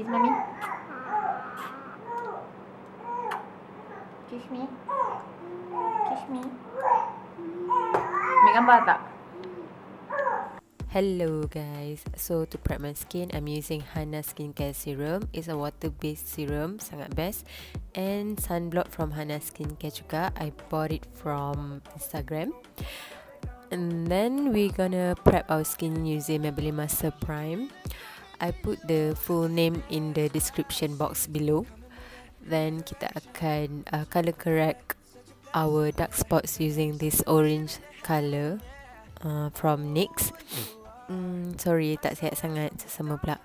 Kiss mommy. Kiss me. Kiss me. Ambil gambar tak? Hello guys, so to prep my skin, I'm using Hana Skincare Serum. It's a water-based serum, sangat best. And sunblock from Hana Skincare juga. I bought it from Instagram. And then we're gonna prep our skin using Maybelline Master Prime. I put the full name in the description box below. Then kita akan color correct our dark spots using this orange color from NYX. Sorry, tak sihat sangat, sesama pula.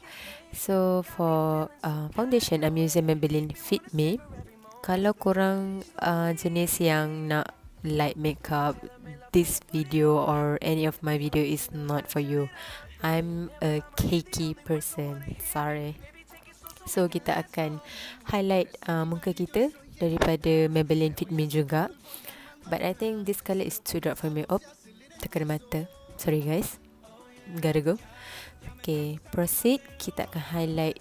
So for foundation, I'm using Maybelline Fit Me. Kalau korang jenis yang nak light makeup, this video or any of my video is not for you. I'm a cakey person, sorry. So kita akan highlight muka kita daripada Maybelline Fit Me juga. But I think this colour is too dark for me. Oh, terkena mata. Sorry guys. Gotta go. Okay, proceed. Kita akan highlight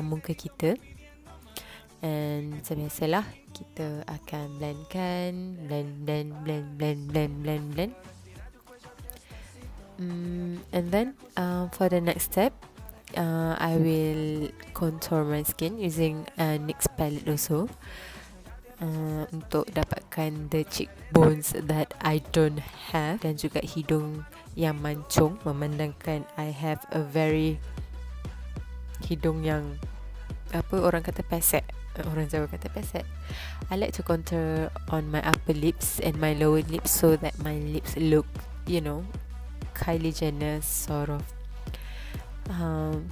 muka kita. And sebiasalah, kita akan blendkan. Blend. And then for the next step, I will contour my skin using NYX palette also. Untuk dapatkan the cheekbones that I don't have, dan juga hidung yang mancung, memandangkan I have a very hidung yang orang kata pesek, orang Jawa kata pesek. I like to contour on my upper lips and my lower lips so that my lips look, Kylie Jenner sort of.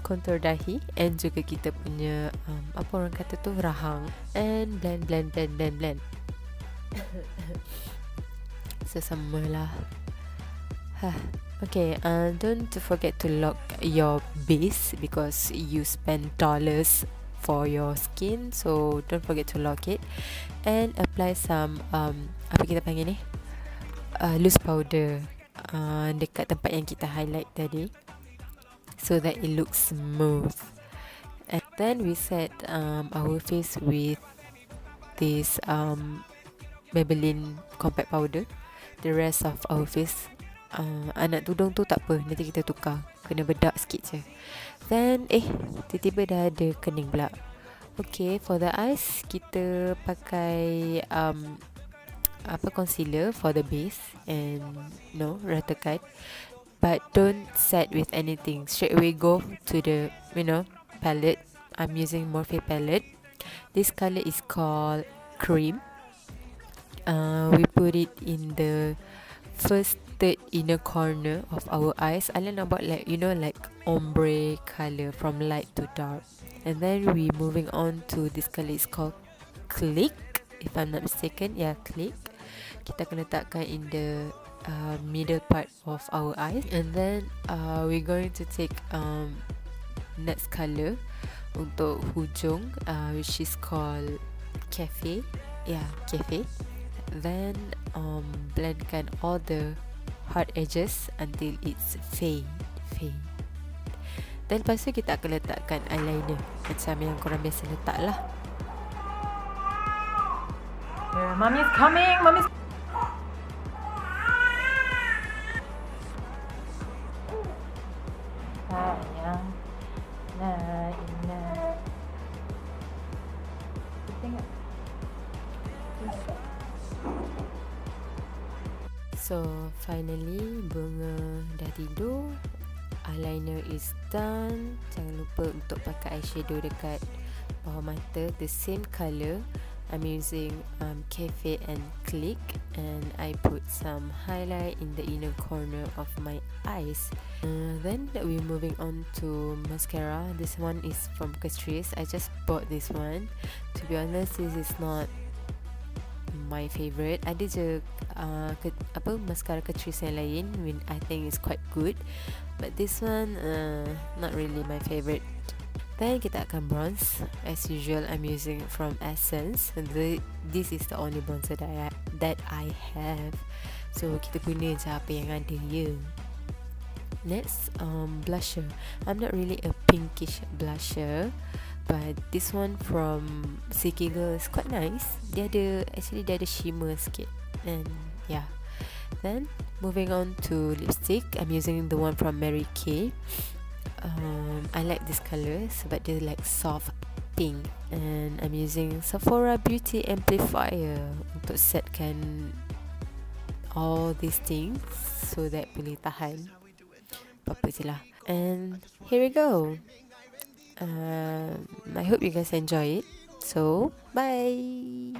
Contour dahi and juga kita punya apa orang kata tu, rahang, and blend. Sesamalah. Okay, don't forget to lock your base because you spend dollars for your skin, so don't forget to lock it and apply some apa kita panggil ni, loose powder dekat tempat yang kita highlight tadi, so that it looks smooth. And then we set our face with this Maybelline compact powder. The rest of our face, anak tudung tu tak apa, nanti kita tukar, kena bedak sikit je. Then tiba-tiba dah ada kening pula. Okay, for the eyes kita pakai concealer for the base and ratakan. But don't set with anything. Straight away go to the palette. I'm using Morphe palette. This color is called Cream. We put it in the first third inner corner of our eyes. I nak buat like ombre color from light to dark. And then we moving on to this color is called Click, if I'm not mistaken. Yeah, Click. Kita akan letakkan in the middle part of our eyes, and then we're going to take next color untuk hujung, which is called Cafe. Then blendkan all the hard edges until it's fade. Dan lepas tu kita akan letakkan eyeliner macam yang korang biasa letak lah. Mommy's coming. So finally bunga dah tidur, eyeliner is done. Jangan lupa untuk pakai eyeshadow dekat bawah mata, the same color. I'm using Cafe and Click, and I put some highlight in the inner corner of my eyes. Then we're moving on to mascara. This one is from Catrice. I just bought this one. To be honest, this is not my favorite. Ada je mascara Catrice yang lain when I think it's quite good, but this one not really my favorite. Then kita akan bronze. As usual, I'm using from Essence. This is the only bronzer that I have, so kita guna je apa yang ada ya. Next, blusher. I'm not really a pinkish blusher, But this one from Siki Girl is quite nice. Dia ada shimmer sikit. And yeah. Then moving on to lipstick, I'm using the one from Mary Kay. I like this colour sebab dia like soft pink. And I'm using Sephora Beauty Amplifier untuk setkan all these things so that boleh tahan apa-apa je lah. And here we go. I hope you guys enjoy it. So, bye.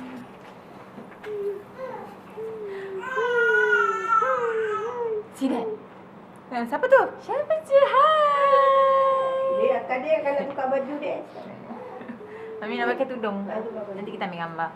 See that? Siapa tu? Siapa tu? Hai. Dia akan kalau buka baju dia. Mami nak pakai tudung. Nanti kita ambil gambar.